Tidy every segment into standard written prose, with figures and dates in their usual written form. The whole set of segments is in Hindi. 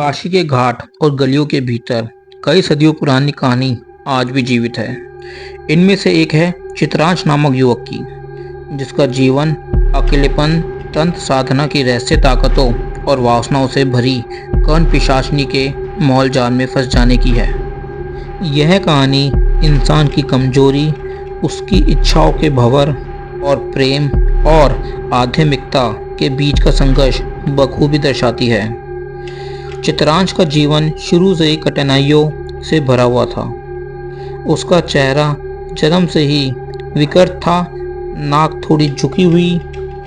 काशी के घाट और गलियों के भीतर कई सदियों पुरानी कहानी आज भी जीवित है। इनमें से एक है चित्रांश नामक युवक की, जिसका जीवन अकेलेपन, तंत्र साधना की रहस्य ताकतों और वासनाओं से भरी कर्ण पिशाचिनी के मौल जाल में फंस जाने की है। यह कहानी इंसान की कमजोरी, उसकी इच्छाओं के भंवर और प्रेम और आध्यात्मिकता के बीच का संघर्ष बखूबी दर्शाती है। चित्रांश का जीवन शुरू से ही कठिनाइयों से भरा हुआ था। उसका चेहरा जन्म से ही विकृत था, नाक थोड़ी झुकी हुई,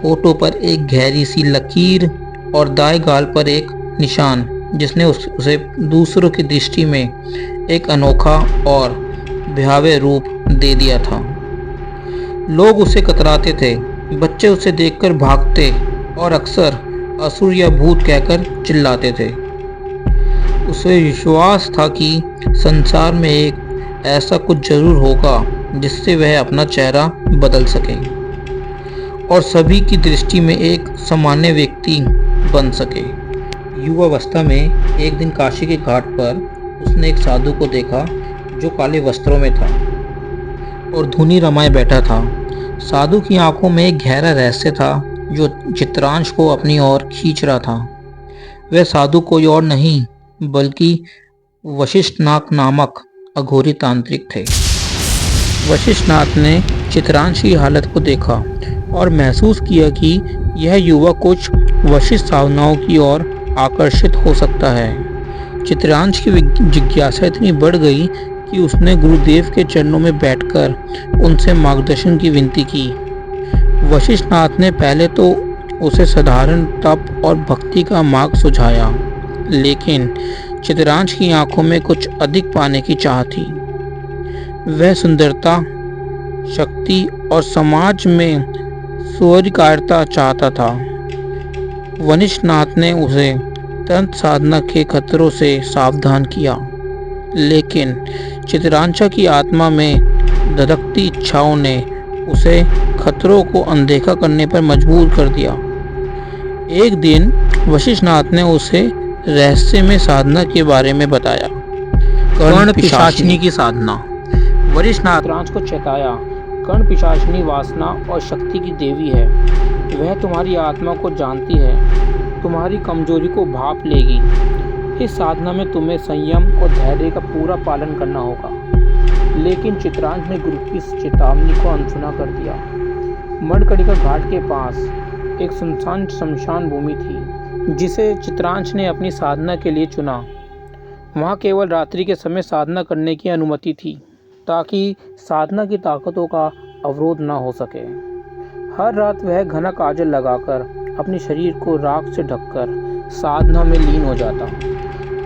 होठों पर एक गहरी सी लकीर और दाएं गाल पर एक निशान जिसने उसे दूसरों की दृष्टि में एक अनोखा और भयावह रूप दे दिया था। लोग उसे कतराते थे, बच्चे उसे देखकर भागते और अक्सर असुर या भूत कहकर चिल्लाते थे। उसे विश्वास था कि संसार में एक ऐसा कुछ जरूर होगा जिससे वह अपना चेहरा बदल सके और सभी की दृष्टि में एक सामान्य व्यक्ति बन सके। युवावस्था में एक दिन काशी के घाट पर उसने एक साधु को देखा जो काले वस्त्रों में था और धुनी रमाए बैठा था। साधु की आंखों में एक गहरा रहस्य था जो चित्रांश को अपनी ओर खींच रहा था। वह साधु कोई और नहीं बल्कि वशिष्ठनाथ नामक अघोरी तांत्रिक थे। वशिष्ठनाथ ने चित्रांश की हालत को देखा और महसूस किया कि यह युवक कुछ वशिष्ठ साधनाओं की ओर आकर्षित हो सकता है। चित्रांश की जिज्ञासा इतनी बढ़ गई कि उसने गुरुदेव के चरणों में बैठकर उनसे मार्गदर्शन की विनती की। वशिष्ठनाथ ने पहले तो उसे साधारण तप और भक्ति का मार्ग सुझाया, लेकिन चित्रांश की आंखों में कुछ अधिक पाने की चाह थी। वह सुंदरता, शक्ति और समाज में स्वीकार्यता चाहता था। वशिष्ठनाथ ने उसे तंत्र साधना के खतरों से सावधान किया, लेकिन चित्रांश की आत्मा में धड़कती इच्छाओं ने उसे खतरों को अनदेखा करने पर मजबूर कर दिया। एक दिन वशिष्ठनाथ ने उसे रहस्य में साधना के बारे में बताया। कर्ण पिशाचिनी की साधना। वशिष्ठनाथ चित्रांश को चेताया, कर्ण पिशाचिनी वासना और शक्ति की देवी है। वह तुम्हारी आत्मा को जानती है, तुम्हारी कमजोरी को भांप लेगी। इस साधना में तुम्हें संयम और धैर्य का पूरा पालन करना होगा। लेकिन चित्रांश ने गुरु की चेतावनी को अनसुना कर दिया। मणिकर्णिका घाट के पास एक सुनसान शमशान भूमि थी जिसे चित्रांश ने अपनी साधना के लिए चुना। वहाँ केवल रात्रि के समय साधना करने की अनुमति थी ताकि साधना की ताकतों का अवरोध न हो सके। हर रात वह घना काजल लगाकर अपने शरीर को राख से ढककर साधना में लीन हो जाता।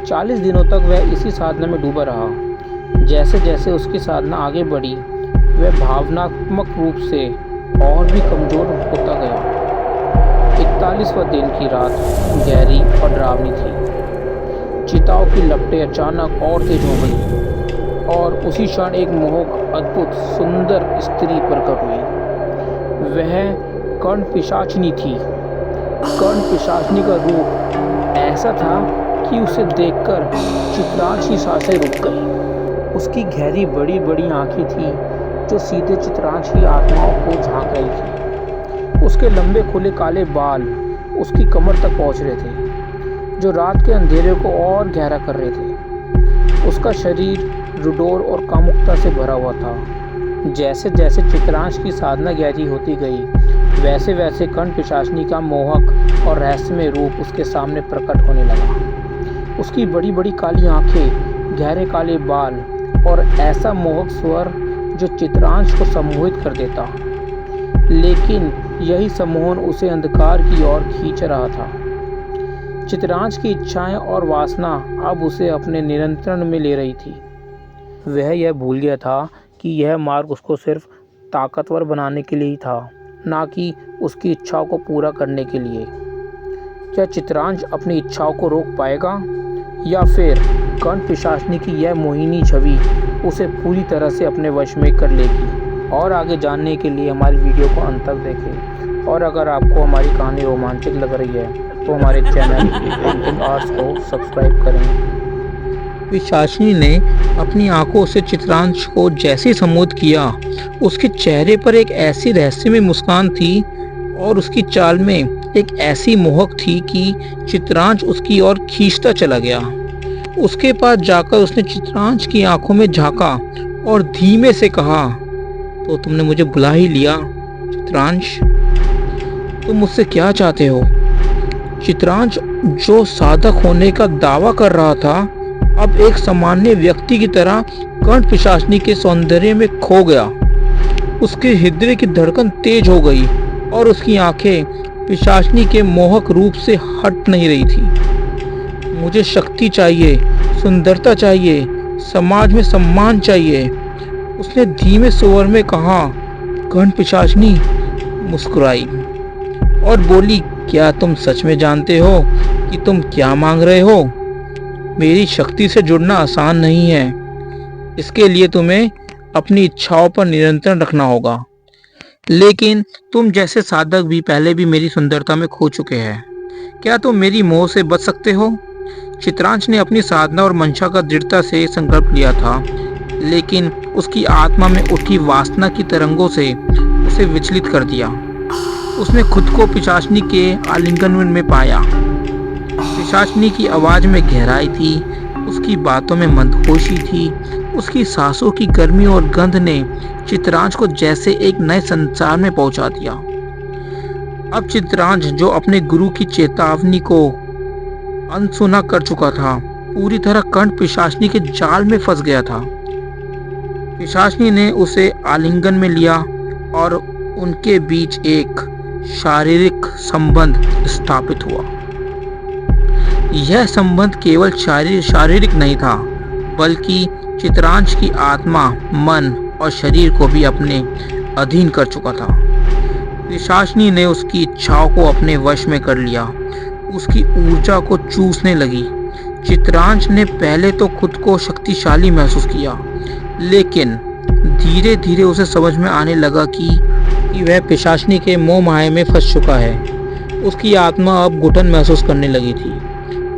40 दिनों तक वह इसी साधना में डूबा रहा। जैसे जैसे उसकी साधना आगे बढ़ी, वह भावनात्मक रूप से और भी कमजोर होता गया। 41वें दिन की रात गहरी और डरावनी थी। चिताओं की लपटें अचानक और तेज हो गई और उसी क्षण एक मोहक, अद्भुत, सुंदर स्त्री प्रकट हुई। वह कर्ण पिशाचिनी थी। कर्ण पिशाचिनी का रूप ऐसा था कि उसे देखकर चित्रांश की सांसें रुक गई। उसकी गहरी बड़ी बड़ी आंखें थीं जो सीधे चित्रांश की आत्माओं को झांक रही थी। उसके लंबे खुले काले बाल उसकी कमर तक पहुंच रहे थे, जो रात के अंधेरे को और गहरा कर रहे थे। उसका शरीर रुडोर और कामुकता से भरा हुआ था। जैसे जैसे चित्रांश की साधना गहरी होती गई, वैसे वैसे कर्ण पिशाचिनी का मोहक और रहस्यमय रूप उसके सामने प्रकट होने लगा। उसकी बड़ी बड़ी काली आंखें, गहरे काले बाल और ऐसा मोहक स्वर जो चित्रांश को सम्मोहित कर देता। लेकिन यही सम्मोहन उसे अंधकार की ओर खींच रहा था। चित्रांश की इच्छाएं और वासना अब उसे अपने नियंत्रण में ले रही थी। वह यह भूल गया था कि यह मार्ग उसको सिर्फ ताकतवर बनाने के लिए ही था, ना कि उसकी इच्छाओं को पूरा करने के लिए। क्या चित्रांश अपनी इच्छाओं को रोक पाएगा या फिर कर्ण पिशाचिनी की यह मोहिनी छवि उसे पूरी तरह से अपने वश में कर लेगी? और आगे जानने के लिए हमारी वीडियो को अंत तक देखें। और अगर आपको हमारी कहानी रोमांचक लग रही है तो हमारे चैनल पेंटिंग आर्ट्स को सब्सक्राइब करें। पिशाचिनी ने अपनी आंखों से चित्रांश को जैसे संबोधित किया, उसके चेहरे पर एक ऐसी रहस्यमय मुस्कान थी और उसकी चाल में एक ऐसी मोहक थी कि चित्रांश उसकी ओर खींचता चला गया। उसके पास जाकर उसने चित्रांश की आंखों में झांका और धीमे से कहा, तो तुमने मुझे बुला ही लिया चित्रांश, तुम मुझसे क्या चाहते हो? चित्रांश जो साधक होने का दावा कर रहा था, अब एक सामान्य व्यक्ति की तरह कर्ण पिशाचिनी के सौंदर्य में खो गया। उसके हृदय की धड़कन तेज हो गई और उसकी आंखें पिशाचिनी के मोहक रूप से हट नहीं रही थी। मुझे शक्ति चाहिए, सुंदरता चाहिए, समाज में सम्मान चाहिए, उसने धीमे स्वर में कहा। कर्ण पिशाचिनी मुस्कुराई और बोली, क्या तुम सच में जानते हो कि तुम क्या मांग रहे हो? मेरी शक्ति से जुड़ना आसान नहीं है। इसके लिए तुम्हें अपनी इच्छाओं पर नियंत्रण रखना होगा। लेकिन तुम जैसे साधक भी पहले भी मेरी सुंदरता में खो चुके हैं। क्या तुम मेरी मोह से बच सकते हो? चित्रांश ने अपनी साधना और मंशा का दृढ़ता से संकल्प लिया था, लेकिन उसकी आत्मा में उठी वासना की तरंगों से उसे विचलित कर दिया। उसने खुद को पिशाचिनी के आलिंगन में पाया। पिशाचिनी की आवाज में गहराई थी, उसकी बातों में मंदहोशी थी, उसकी सांसों की गर्मी और गंध ने चित्रांश को जैसे एक नए संसार में पहुंचा दिया। अब चित्रांश, जो अपने गुरु की चेतावनी को अनसुना कर चुका था, पूरी तरह कर्ण पिशाचिनी के जाल में फंस गया था। पिशाचिनी ने उसे आलिंगन में लिया और उनके बीच एक शारीरिक संबंध स्थापित हुआ। यह संबंध केवल शारीरिक नहीं था, बल्कि चित्रांश की आत्मा, मन और शरीर को भी अपने अधीन कर चुका था। पिशाचिनी ने उसकी इच्छाओं को अपने वश में कर लिया, उसकी ऊर्जा को चूसने लगी। चित्रांश ने पहले तो खुद को शक्तिशाली महसूस किया, लेकिन धीरे धीरे उसे समझ में आने लगा कि वह पिशाचिनी के मोह माया में फंस चुका है। उसकी आत्मा अब घुटन महसूस करने लगी थी,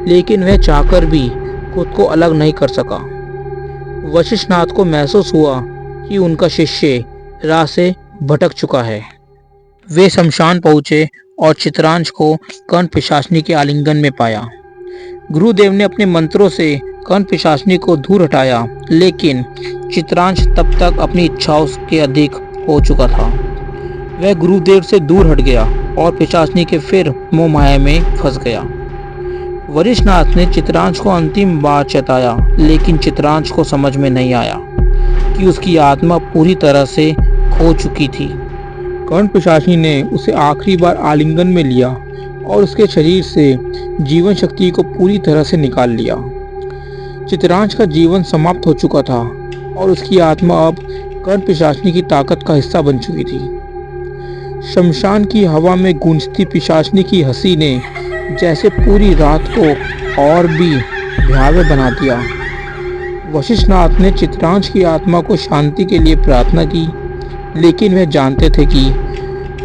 लेकिन वह चाहकर भी खुद को अलग नहीं कर सका। वशिष्ठनाथ को महसूस हुआ कि उनका शिष्य राह से भटक चुका है। वे शमशान पहुंचे और चित्रांश को कर्ण पिशाचिनी के आलिंगन में पाया। गुरुदेव ने अपने मंत्रों से कर्ण पिशाचिनी को दूर हटाया, लेकिन चित्रांश तब तक अपनी इच्छाओं के अधिक हो चुका था। वह गुरुदेव से दूर हट गया और पिशाचिनी के फिर मोह माया में फंस गया। वशिष्ठनाथ ने चित्रांश को अंतिम बार चेताया, लेकिन चित्रांश को समझ में नहीं आया कि उसकी आत्मा पूरी तरह से खो चुकी थी। कर्ण पिशाचिनी ने उसे आखिरी बार आलिंगन में लिया और उसके शरीर से जीवन शक्ति को पूरी तरह से निकाल लिया। चित्रांश का जीवन समाप्त हो चुका था और उसकी आत्मा अब कर्ण पिशाचिनी की ताकत का हिस्सा बन चुकी थी। शमशान की हवा में गूंजती पिशाचिनी की हंसी ने जैसे पूरी रात को और भी भयावह बना दिया। वशिष्ठनाथ ने चित्रांश की आत्मा को शांति के लिए प्रार्थना की, लेकिन वह जानते थे कि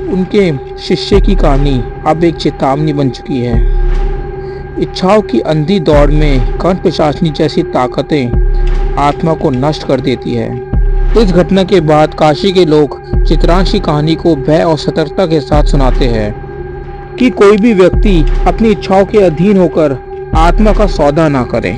उनके शिष्य की कहानी अब एक चेतावनी बन चुकी है। इच्छाओं की अंधी दौड़ में कर्ण पिशाचिनी जैसी ताकतें आत्मा को नष्ट कर देती है। इस घटना के बाद काशी के लोग चित्रांश की कहानी को भय और सतर्कता के साथ सुनाते हैं कि कोई भी व्यक्ति अपनी इच्छाओं के अधीन होकर आत्मा का सौदा ना करे।